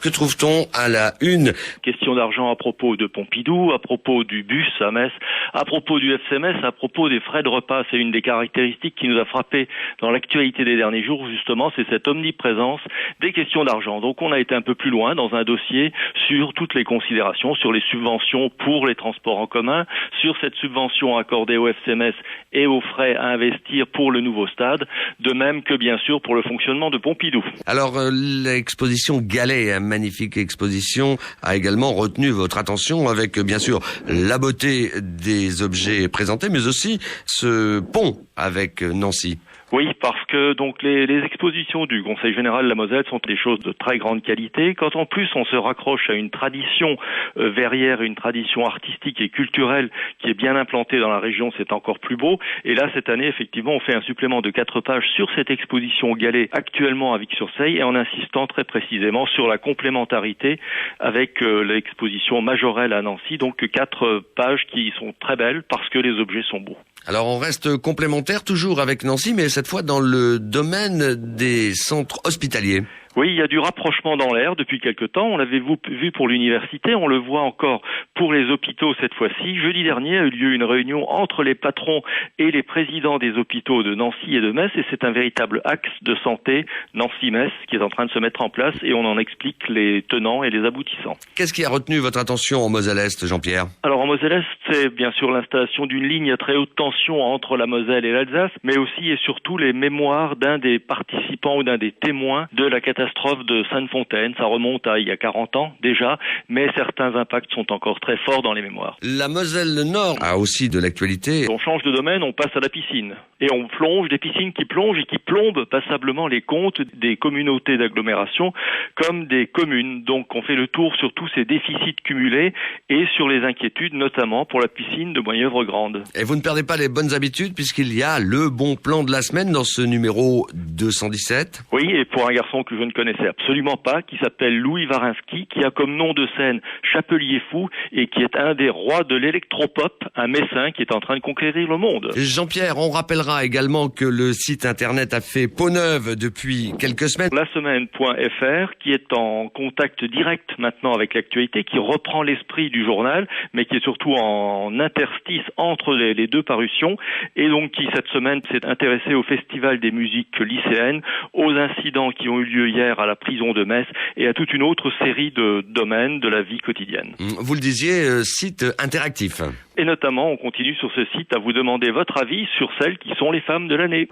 Que trouve-t-on à la une? Question d'argent à propos de Pompidou, à propos du bus à Metz, à propos du FC Metz, à propos des frais de repas. C'est une des caractéristiques qui nous a frappé dans l'actualité des derniers jours, justement, c'est cette omniprésence des questions d'argent. Donc on a été un peu plus loin dans un dossier sur toutes les considérations, sur les subventions pour les transports en commun, sur cette subvention accordée au FC Metz et aux frais à investir pour le nouveau stade, de même que bien sûr pour le fonctionnement de Pompidou. Alors l'exposition Gallet, une magnifique exposition, a également retenu votre attention avec bien sûr la beauté des objets présentés, mais aussi ce pont avec Nancy. Oui, parce que donc les expositions du Conseil général de la Moselle sont des choses de très grande qualité. Quand en plus on se raccroche à une tradition verrière, une tradition artistique et culturelle qui est bien implantée dans la région, c'est encore plus beau. Et là, cette année, effectivement, on fait un supplément de 4 pages sur cette exposition Gallet actuellement à Vic-sur-Seille et en insistant très précisément sur la complémentarité avec l'exposition Majorelle à Nancy. Donc 4 pages qui sont très belles parce que les objets sont beaux. Alors on reste complémentaire toujours avec Nancy, mais cette fois dans le domaine des centres hospitaliers. Oui, il y a du rapprochement dans l'air depuis quelque temps. On l'avait vu pour l'université, on le voit encore pour les hôpitaux cette fois-ci. Jeudi dernier a eu lieu une réunion entre les patrons et les présidents des hôpitaux de Nancy et de Metz, et c'est un véritable axe de santé Nancy-Metz qui est en train de se mettre en place, et on en explique les tenants et les aboutissants. Qu'est-ce qui a retenu votre attention en Moselle-Est, Jean-Pierre? Alors en Moselle-Est, c'est bien sûr l'installation d'une ligne à très haute tension entre la Moselle et l'Alsace, mais aussi et surtout les mémoires d'un des participants ou d'un des témoins de la catastrophe de Sainte-Fontaine. Ça remonte à il y a 40 ans déjà, mais certains impacts sont encore très forts dans les mémoires. La Moselle-Nord a aussi de l'actualité. On change de domaine, on passe à la piscine. Et on plonge, des piscines qui plongent et qui plombent passablement les comptes des communautés d'agglomération comme des communes. Donc on fait le tour sur tous ces déficits cumulés et sur les inquiétudes, notamment pour la piscine de Moyeuvre-Grande. Et vous ne perdez pas les bonnes habitudes puisqu'il y a le bon plan de la semaine dans ce numéro 217. Oui, et pour un garçon que je ne connaissais absolument pas, qui s'appelle Louis Varinsky, qui a comme nom de scène Chapelier Fou et qui est un des rois de l'électropop, un Messin qui est en train de conquérir le monde. Jean-Pierre, on rappellera également que le site internet a fait peau neuve depuis quelques semaines. Lasemaine.fr, qui est en contact direct maintenant avec l'actualité, qui reprend l'esprit du journal, mais qui est surtout en interstice entre les deux parutions, et donc qui cette semaine s'est intéressé au Festival des musiques lycéennes, aux incidents qui ont eu lieu hier à la prison de Metz et à toute une autre série de domaines de la vie quotidienne. Vous le disiez, site interactif. Et notamment, on continue sur ce site à vous demander votre avis sur celles qui sont les femmes de l'année.